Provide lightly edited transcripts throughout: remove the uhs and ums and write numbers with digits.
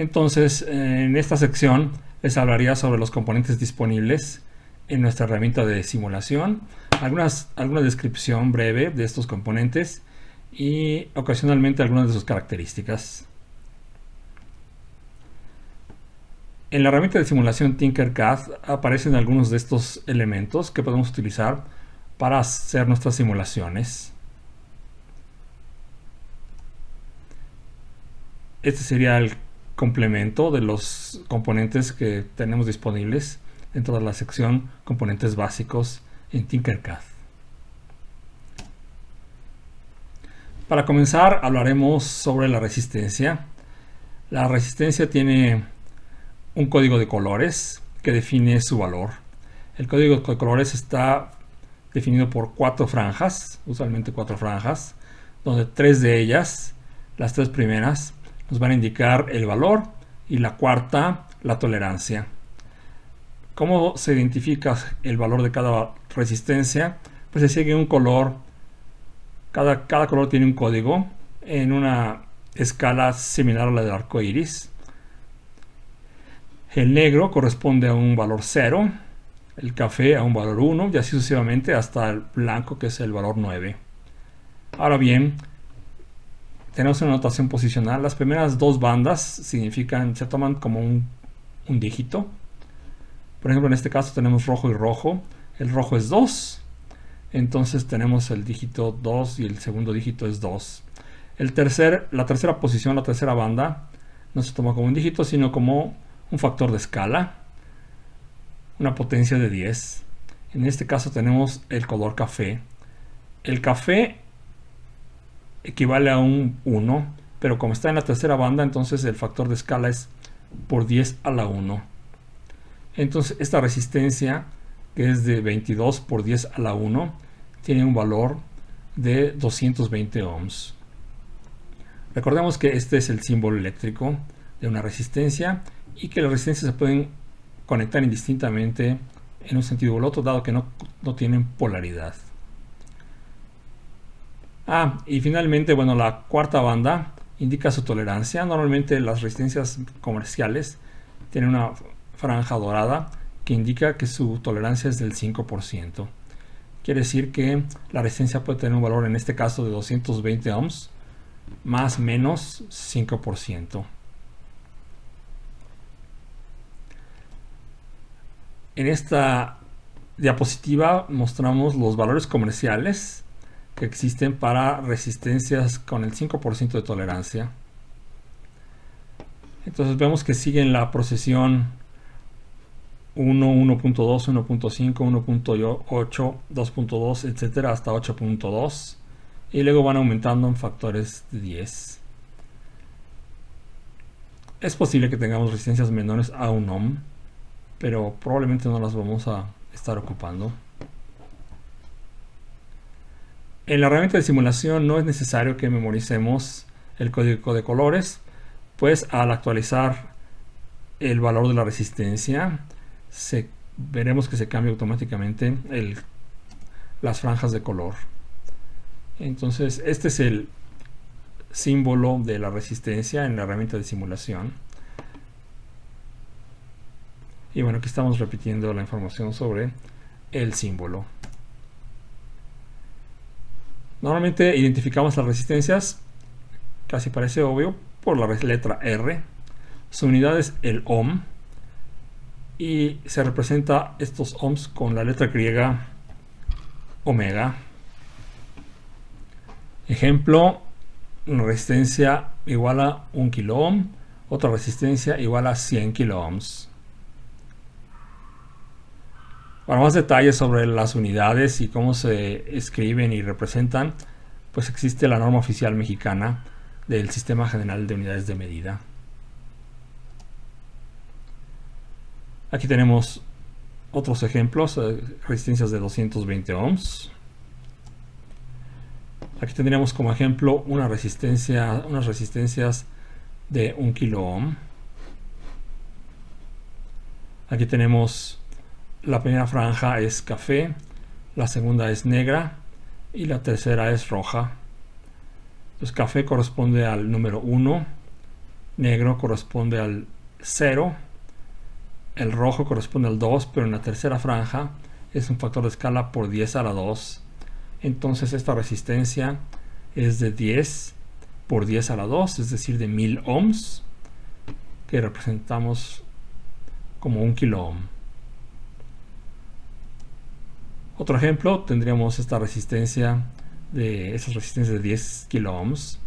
Entonces, en esta sección les hablaría sobre los componentes disponibles en nuestra herramienta de simulación, alguna descripción breve de estos componentes y ocasionalmente algunas de sus características. En la herramienta de simulación Tinkercad aparecen algunos de estos elementos que podemos utilizar para hacer nuestras simulaciones. Este sería el complemento de los componentes que tenemos disponibles dentro de la sección componentes básicos en Tinkercad. Para comenzar, hablaremos sobre la resistencia. La resistencia tiene un código de colores que define su valor. El código de colores está definido por 4 franjas, usualmente 4 franjas, donde 3 de ellas, las 3 primeras, nos van a indicar el valor y la cuarta la tolerancia. ¿Cómo se identifica el valor de cada resistencia? Pues se sigue un color. Cada color tiene un código en una escala similar a la del arco iris. El negro corresponde a un valor 0, el café a un valor 1 y así sucesivamente hasta el blanco, que es el valor 9. Ahora bien, tenemos una notación posicional. Las primeras 2 bandas se toman como un dígito. Por ejemplo, en este caso tenemos rojo y rojo. El rojo es 2. Entonces tenemos el dígito 2 y el segundo dígito es 2. La tercera posición, la tercera banda, no se toma como un dígito, sino como un factor de escala, una potencia de 10. En este caso tenemos el color café. El café equivale a un 1, pero como está en la tercera banda, entonces el factor de escala es por 10 a la 1. Entonces esta resistencia, que es de 22 por 10 a la 1, tiene un valor de 220 ohms. Recordemos que este es el símbolo eléctrico de una resistencia y que las resistencias se pueden conectar indistintamente en un sentido u el otro, dado que no tienen polaridad. Y finalmente, bueno, la cuarta banda indica su tolerancia. Normalmente las resistencias comerciales tienen una franja dorada que indica que su tolerancia es del 5%. Quiere decir que la resistencia puede tener un valor, en este caso, de 220 ohms, más menos 5%. En esta diapositiva mostramos los valores comerciales que existen para resistencias con el 5% de tolerancia. Entonces vemos que siguen la procesión 1, 1.2, 1.5, 1.8, 2.2, etcétera, hasta 8.2, y luego van aumentando en factores de 10. Es posible que tengamos resistencias menores a 1 ohm, pero probablemente no las vamos a estar ocupando. En la herramienta de simulación no es necesario que memoricemos el código de colores, pues al actualizar el valor de la resistencia, veremos que se cambia automáticamente las franjas de color. Entonces este es el símbolo de la resistencia en la herramienta de simulación. Y bueno, aquí estamos repitiendo la información sobre el símbolo. Normalmente identificamos las resistencias, casi parece obvio, por la letra R. Su unidad es el ohm y se representa estos ohms con la letra griega omega. Ejemplo, una resistencia igual a 1 kilo ohm, otra resistencia igual a 100 kilo ohms. Para más detalles sobre las unidades y cómo se escriben y representan, pues existe la norma oficial mexicana del Sistema General de Unidades de Medida. Aquí tenemos otros ejemplos, resistencias de 220 ohms. Aquí tendríamos como ejemplo unas resistencias de 1 kilo ohm. Aquí tenemos la primera franja es café, la segunda es negra y la tercera es roja. Entonces café corresponde al número 1, negro corresponde al 0, el rojo corresponde al 2, pero en la tercera franja es un factor de escala por 10 a la 2. Entonces esta resistencia es de 10 por 10 a la 2, es decir, de 1000 ohms, que representamos como 1 kilo ohm. Otro ejemplo, tendríamos esta resistencia de esas resistencias de 10 kilo ohms,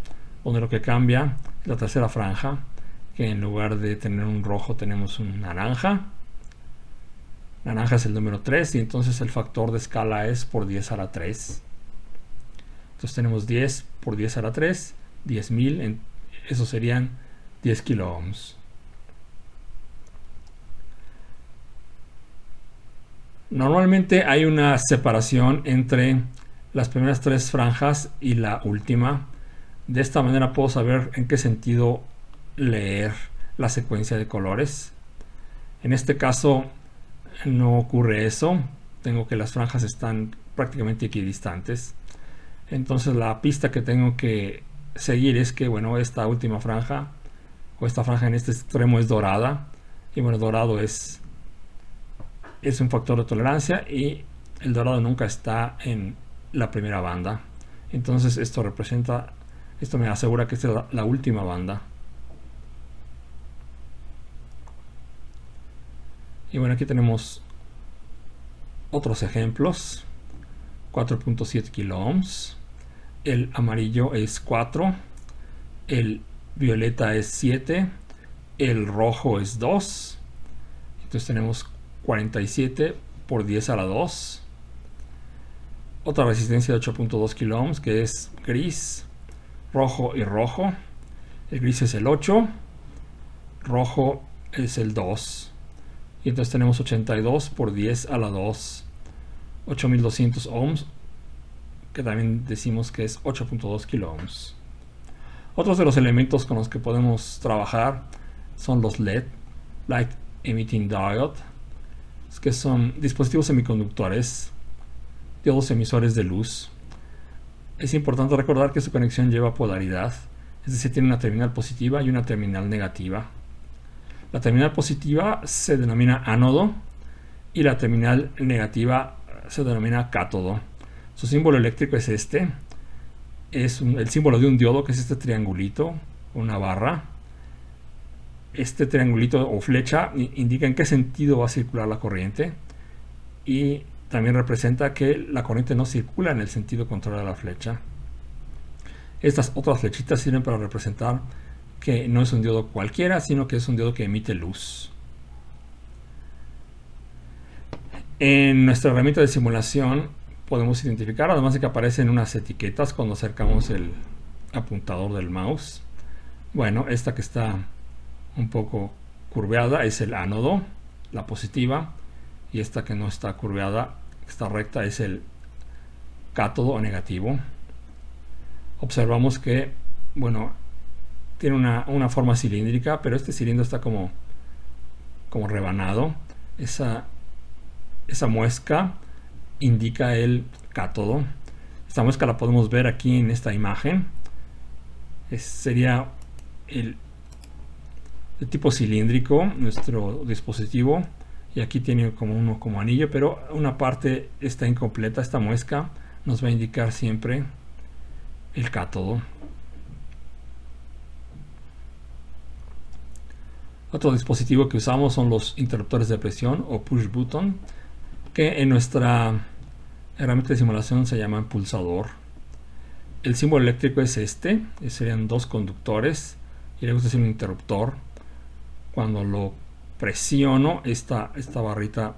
donde lo que cambia es la tercera franja, que en lugar de tener un rojo tenemos un naranja. Naranja es el número 3 y entonces el factor de escala es por 10 a la 3. Entonces tenemos 10 por 10 a la 3, 10.000, eso serían 10 kilo ohms. Normalmente hay una separación entre las primeras 3 franjas y la última. De esta manera puedo saber en qué sentido leer la secuencia de colores. En este caso no ocurre eso. Tengo que las franjas están prácticamente equidistantes. Entonces la pista que tengo que seguir es que, bueno, esta última franja o esta franja en este extremo es dorada. Y bueno, dorado es un factor de tolerancia y el dorado nunca está en la primera banda. Entonces esto me asegura que esta es la última banda. Y bueno, aquí tenemos otros ejemplos. 4.7 kilo ohms. El amarillo es 4. El violeta es 7. El rojo es 2. Entonces tenemos 47 por 10 a la 2. Otra resistencia de 8.2 kilo ohms, que es gris, rojo y rojo. El gris es el 8, rojo es el 2. Y entonces tenemos 82 por 10 a la 2. 8200 ohms, que también decimos que es 8.2 kilo ohms. Otros de los elementos con los que podemos trabajar son los LED, Light Emitting Diode, que son dispositivos semiconductores, diodos emisores de luz. Es importante recordar que su conexión lleva polaridad, es decir, tiene una terminal positiva y una terminal negativa. La terminal positiva se denomina ánodo y la terminal negativa se denomina cátodo. Su símbolo eléctrico es este. Es el símbolo de un diodo, que es este triangulito, una barra. Este triangulito o flecha indica en qué sentido va a circular la corriente y también representa que la corriente no circula en el sentido contrario a la flecha. Estas otras flechitas sirven para representar que no es un diodo cualquiera, sino que es un diodo que emite luz. En nuestra herramienta de simulación podemos identificar, además de que aparecen unas etiquetas cuando acercamos el apuntador del mouse. Bueno, esta que está un poco curveada es el ánodo, la positiva, y esta que no está curveada, está recta, es el cátodo o negativo. Observamos que, bueno, tiene una forma cilíndrica, pero este cilindro está como rebanado. Esa muesca indica el cátodo. Esta muesca la podemos ver aquí en esta imagen. Sería el tipo cilíndrico nuestro dispositivo, y aquí tiene como anillo, pero una parte está incompleta. Esta muesca nos va a indicar siempre el cátodo. Otro dispositivo que usamos son los interruptores de presión o push button, que en nuestra herramienta de simulación se llama pulsador. El símbolo eléctrico es este, serían 2 conductores y le gusta decir un interruptor. Cuando lo presiono, esta barrita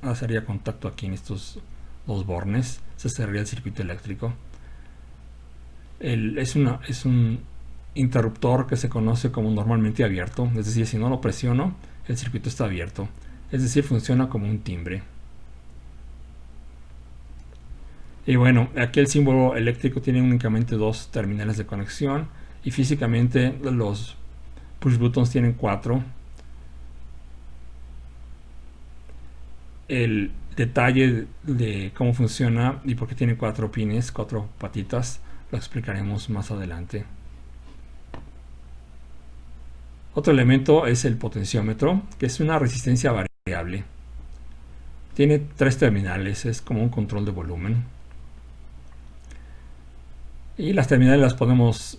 haría contacto aquí en estos 2 bornes, se cerraría el circuito eléctrico. Es un interruptor que se conoce como normalmente abierto, es decir, si no lo presiono, el circuito está abierto, es decir, funciona como un timbre. Y bueno, aquí el símbolo eléctrico tiene únicamente 2 terminales de conexión, y físicamente los push buttons tienen 4. El detalle de cómo funciona y por qué tiene 4 pines, 4 patitas, lo explicaremos más adelante. Otro elemento es el potenciómetro, que es una resistencia variable. Tiene 3 terminales, es como un control de volumen. Y las terminales las podemos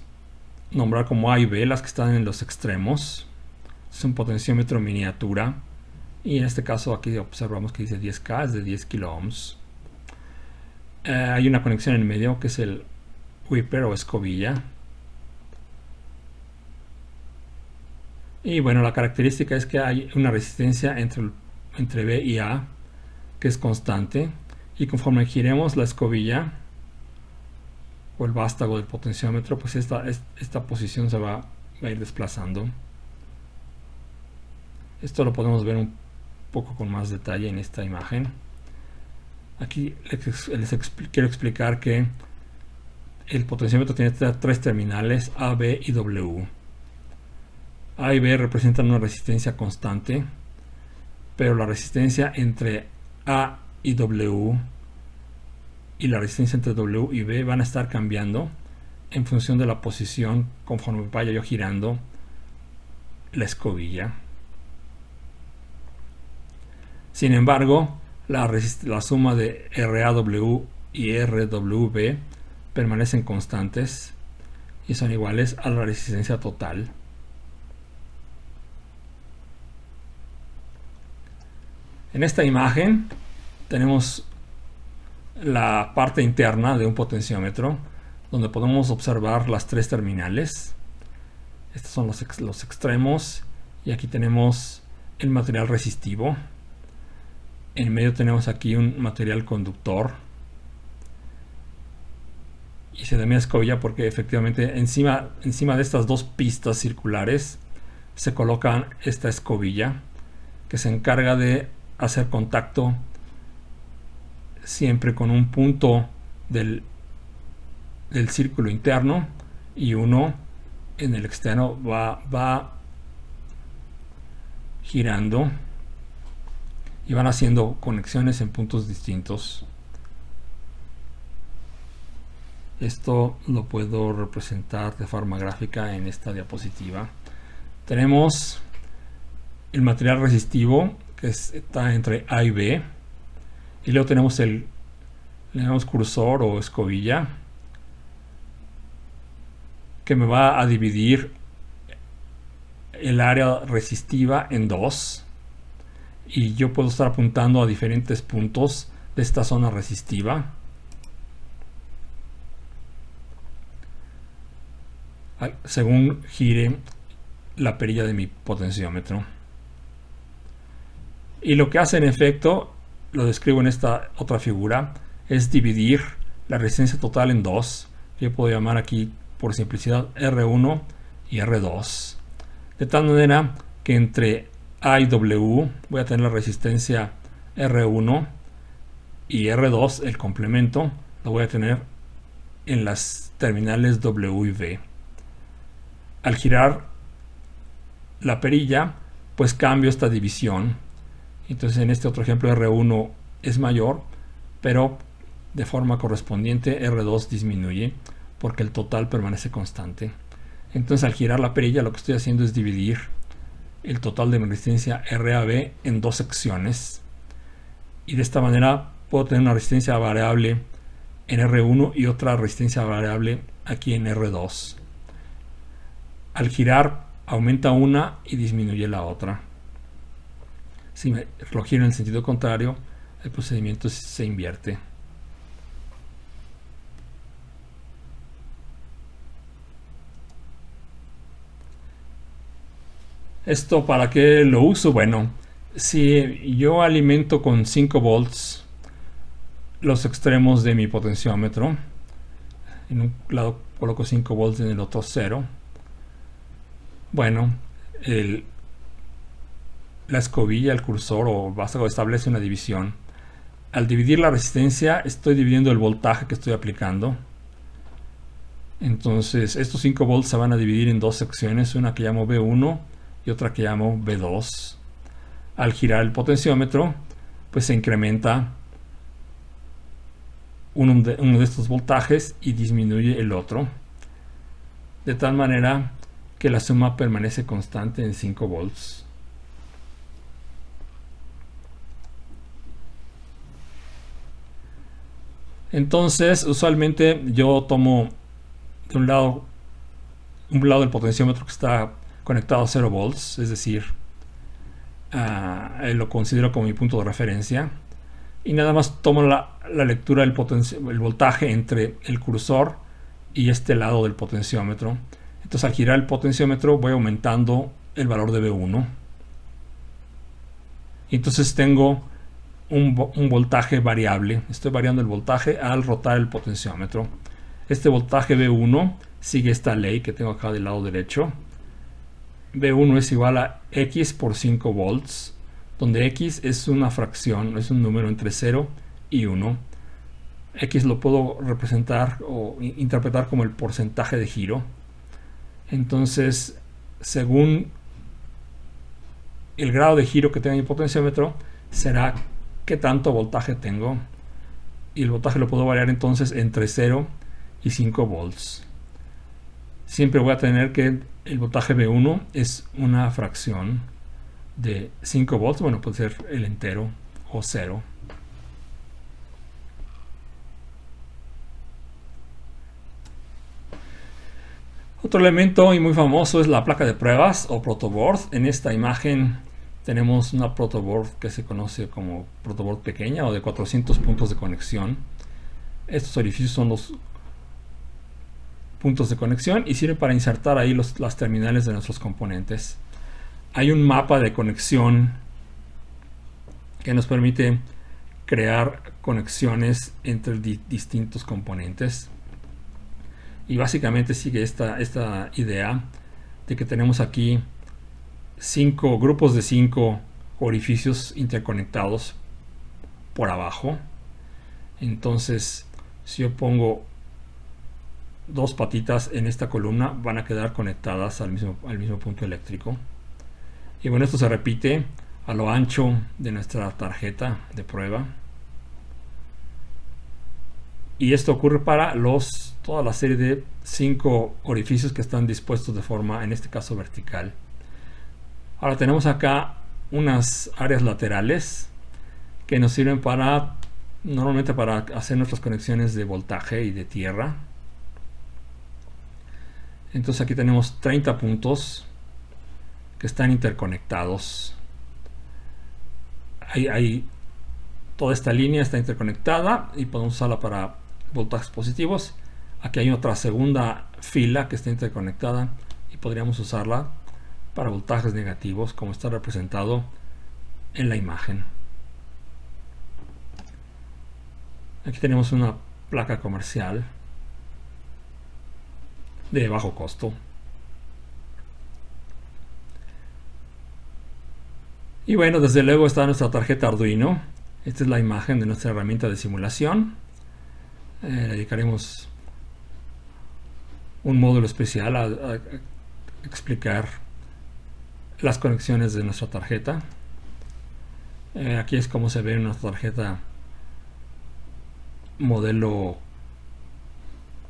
nombrar como A y B, las que están en los extremos. Es un potenciómetro miniatura. Y en este caso aquí observamos que dice 10K, es de 10 kilo ohms. Hay una conexión en medio que es el Whipper o escobilla. Y bueno, la característica es que hay una resistencia entre B y A que es constante, y conforme giremos la escobilla o el vástago del potenciómetro, pues esta posición se va a ir desplazando. Esto lo podemos ver un poco con más detalle en esta imagen. Aquí quiero explicar que el potenciómetro tiene 3 terminales, A, B y W. A y B representan una resistencia constante, pero la resistencia entre A y W y la resistencia entre W y B van a estar cambiando en función de la posición conforme vaya yo girando la escobilla. Sin embargo, la suma de RAW y RWB permanecen constantes y son iguales a la resistencia total. En esta imagen tenemos la parte interna de un potenciómetro donde podemos observar las 3 terminales. Estos son los extremos, y aquí tenemos el material resistivo. En medio tenemos aquí un material conductor, y se denomina escobilla porque efectivamente encima de estas 2 pistas circulares se coloca esta escobilla que se encarga de hacer contacto siempre con un punto del círculo interno y uno en el externo. Va girando y van haciendo conexiones en puntos distintos. Esto lo puedo representar de forma gráfica en esta diapositiva. Tenemos el material resistivo que está entre A y B, y luego tenemos el cursor o escobilla que me va a dividir el área resistiva en 2, y yo puedo estar apuntando a diferentes puntos de esta zona resistiva según gire la perilla de mi potenciómetro. Y lo que hace en efecto, lo describo en esta otra figura, es dividir la resistencia total en 2. Yo puedo llamar aquí por simplicidad R1 y R2. De tal manera que entre A y W voy a tener la resistencia R1, y R2, el complemento, lo voy a tener en las terminales W y B. Al girar la perilla, pues cambio esta división. Entonces en este otro ejemplo R1 es mayor, pero de forma correspondiente R2 disminuye porque el total permanece constante. Entonces al girar la perilla lo que estoy haciendo es dividir el total de mi resistencia RAB en 2 secciones, y de esta manera puedo tener una resistencia variable en R1 y otra resistencia variable aquí en R2. Al girar aumenta una y disminuye la otra. Si lo giro en el sentido contrario, el procedimiento se invierte. ¿Esto para qué lo uso? Bueno, si yo alimento con 5 volts los extremos de mi potenciómetro, en un lado coloco 5 volts, en el otro 0, bueno, la escobilla, el cursor o vástago establece una división. Al dividir la resistencia, estoy dividiendo el voltaje que estoy aplicando. Entonces estos 5 volts se van a dividir en 2 secciones, una que llamo B1 y otra que llamo B2. Al girar el potenciómetro, pues se incrementa uno de estos voltajes y disminuye el otro, de tal manera que la suma permanece constante en 5 volts. Entonces, usualmente yo tomo de un lado del potenciómetro que está conectado a 0 volts, es decir, lo considero como mi punto de referencia, y nada más tomo la lectura del el voltaje entre el cursor y este lado del potenciómetro. Entonces, al girar el potenciómetro voy aumentando el valor de V1, y entonces tengo un voltaje variable. Estoy variando el voltaje al rotar el potenciómetro. Este voltaje V1 sigue esta ley que tengo acá del lado derecho. V1 es igual a X por 5 volts, donde X es una fracción, es un número entre 0 y 1. X lo puedo representar o interpretar como el porcentaje de giro. Entonces, según el grado de giro que tenga mi potenciómetro, será qué tanto voltaje tengo. Y el voltaje lo puedo variar entonces entre 0 y 5 volts. Siempre voy a tener que el voltaje V1 es una fracción de 5 volts. Bueno, puede ser el entero o 0. Otro elemento y muy famoso es la placa de pruebas o protoboard. En esta imagen tenemos una protoboard que se conoce como protoboard pequeña o de 400 puntos de conexión. Estos orificios son los puntos de conexión y sirven para insertar ahí las terminales de nuestros componentes. Hay un mapa de conexión que nos permite crear conexiones entre distintos componentes, y básicamente sigue esta idea de que tenemos aquí 5 grupos de 5 orificios interconectados por abajo. Entonces, si yo pongo 2 patitas en esta columna, van a quedar conectadas al mismo punto eléctrico. Y bueno, esto se repite a lo ancho de nuestra tarjeta de prueba. Y esto ocurre para toda la serie de 5 orificios que están dispuestos de forma, en este caso, vertical. Ahora tenemos acá unas áreas laterales que nos sirven normalmente para hacer nuestras conexiones de voltaje y de tierra. Entonces aquí tenemos 30 puntos que están interconectados. Toda esta línea está interconectada y podemos usarla para voltajes positivos. Aquí hay otra segunda fila que está interconectada y podríamos usarla para voltajes negativos, como está representado en la imagen. Aquí tenemos una placa comercial de bajo costo. Y bueno, desde luego está nuestra tarjeta Arduino. Esta es la imagen de nuestra herramienta de simulación. Le dedicaremos un módulo especial a explicar las conexiones de nuestra tarjeta. Aquí es como se ve nuestra tarjeta modelo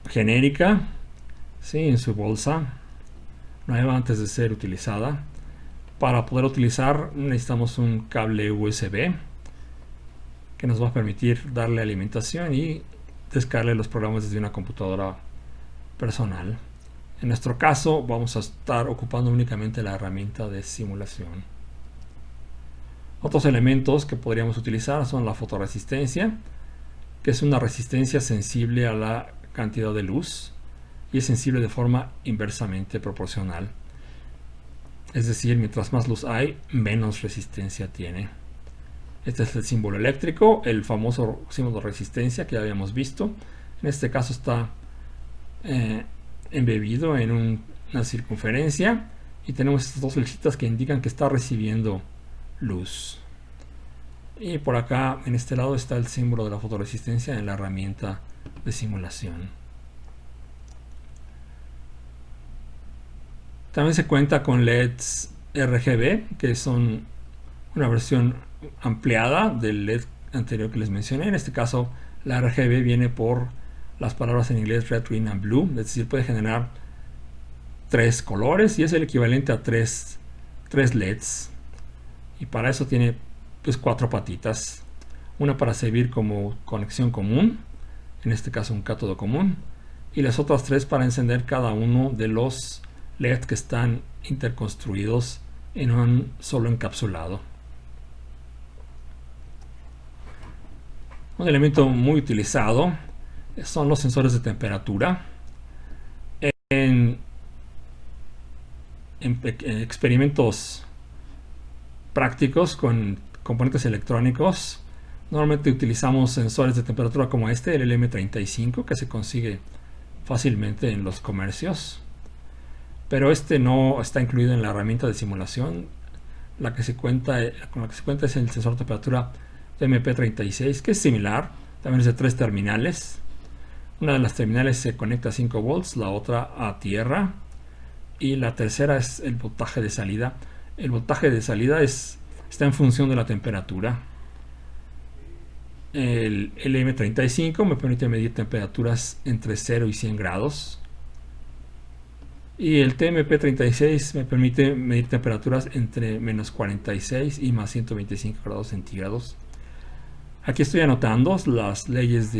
genérica, ¿sí? En su bolsa nueva antes de ser utilizada. Para poder utilizar necesitamos un cable USB que nos va a permitir darle alimentación y descargarle los programas desde una computadora personal. En nuestro caso vamos a estar ocupando únicamente la herramienta de simulación. Otros elementos que podríamos utilizar son la fotoresistencia, que es una resistencia sensible a la cantidad de luz y es sensible de forma inversamente proporcional. Es decir, mientras más luz hay, menos resistencia tiene. Este es el símbolo eléctrico, el famoso símbolo de resistencia que ya habíamos visto. En este caso está embebido en una circunferencia y tenemos estas dos flechitas que indican que está recibiendo luz. Y por acá, en este lado, está el símbolo de la fotoresistencia en la herramienta de simulación. También se cuenta con LEDs RGB, que son una versión ampliada del LED anterior que les mencioné. En este caso, la RGB viene por las palabras en inglés Red, Green and Blue, es decir, puede generar 3 colores y es el equivalente a 3 LEDs. Y para eso tiene pues 4 patitas. Una para servir como conexión común, en este caso un cátodo común, y las otras 3 para encender cada uno de los LED que están interconstruidos en un solo encapsulado. Un elemento muy utilizado son los sensores de temperatura. En experimentos prácticos con componentes electrónicos, normalmente utilizamos sensores de temperatura como este, el LM35, que se consigue fácilmente en los comercios, pero este no está incluido en la herramienta de simulación. Con la que se cuenta es el sensor de temperatura MP36, que es similar, también es de 3 terminales. Una de las terminales se conecta a 5 volts, la otra a tierra, y la tercera es el voltaje de salida. El voltaje de salida está en función de la temperatura. El LM35 me permite medir temperaturas entre 0 y 100 grados. Y el TMP36 me permite medir temperaturas entre menos 46 y más 125 grados centígrados. Aquí estoy anotando las leyes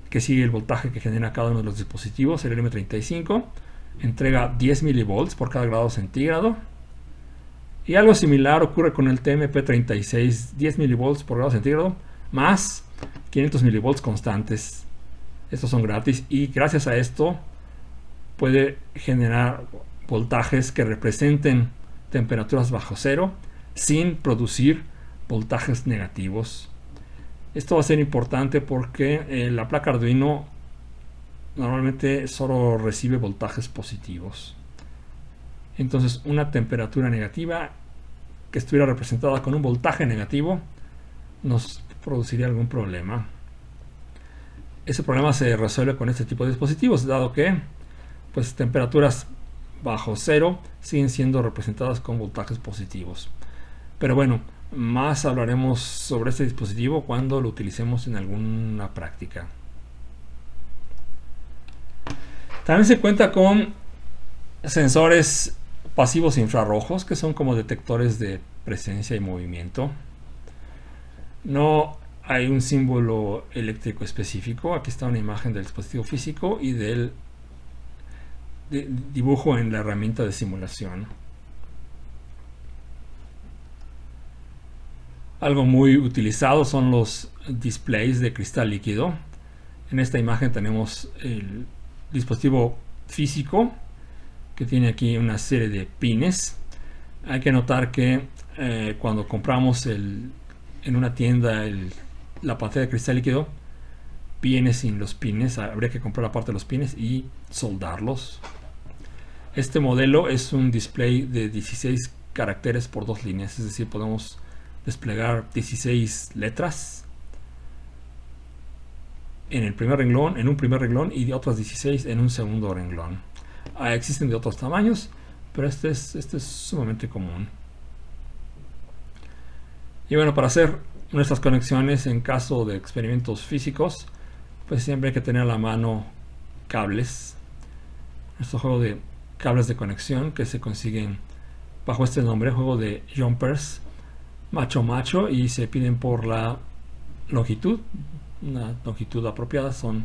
que sigue el voltaje que genera cada uno de los dispositivos. El LM35 entrega 10 milivolts por cada grado centígrado. Y algo similar ocurre con el TMP36, 10 milivolts por grado centígrado, más 500 milivolts constantes. Estos son gratis y gracias a esto puede generar voltajes que representen temperaturas bajo cero sin producir voltajes negativos. Esto va a ser importante porque la placa Arduino normalmente solo recibe voltajes positivos. Entonces una temperatura negativa que estuviera representada con un voltaje negativo nos produciría algún problema. Ese problema se resuelve con este tipo de dispositivos, dado que pues temperaturas bajo cero siguen siendo representadas con voltajes positivos. Pero bueno, más hablaremos sobre este dispositivo cuando lo utilicemos en alguna práctica. También se cuenta con sensores pasivos infrarrojos, que son como detectores de presencia y movimiento. No hay un símbolo eléctrico específico. Aquí está una imagen del dispositivo físico y del dibujo en la herramienta de simulación. Algo muy utilizado son los displays de cristal líquido. En esta imagen tenemos el dispositivo físico que tiene aquí una serie de pines. Hay que notar que cuando compramos en una tienda la pantalla de cristal líquido viene sin los pines. Habría que comprar la parte de los pines y soldarlos. Este modelo es un display de 16 caracteres por 2 líneas, es decir, podemos desplegar 16 letras en un primer renglón y otras 16 en un segundo renglón. Existen de otros tamaños, pero este es sumamente común. Y bueno, para hacer nuestras conexiones en caso de experimentos físicos, pues siempre hay que tener a la mano cables. Nuestro juego de cables de conexión que se consiguen bajo este nombre, juego de jumpers macho, y se piden por la longitud, una longitud apropiada, son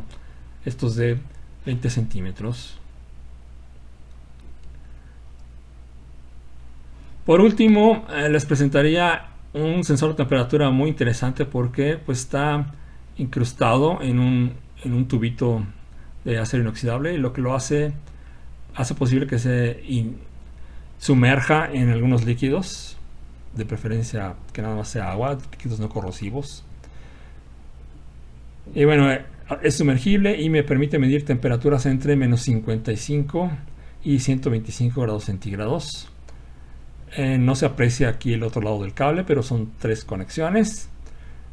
estos de 20 centímetros. Por último, les presentaría un sensor de temperatura muy interesante porque pues está incrustado en un tubito de acero inoxidable, y lo que lo hace posible que se sumerja en algunos líquidos, de preferencia que nada más sea agua, líquidos no corrosivos. Y bueno, es sumergible y me permite medir temperaturas entre menos 55 y 125 grados centígrados. No se aprecia aquí el otro lado del cable, pero son 3 conexiones.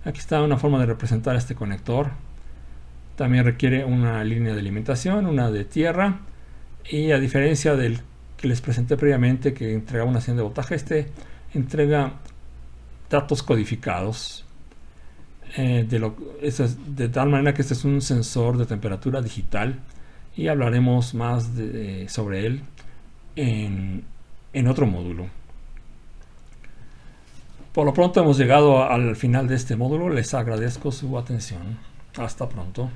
Aquí está una forma de representar este conector. También requiere una línea de alimentación, una de tierra, y a diferencia del que les presenté previamente, que entregaba una señal de voltaje, este entrega datos codificados, de tal manera que este es un sensor de temperatura digital y hablaremos más sobre él en otro módulo. Por lo pronto hemos llegado al final de este módulo. Les agradezco su atención. Hasta pronto.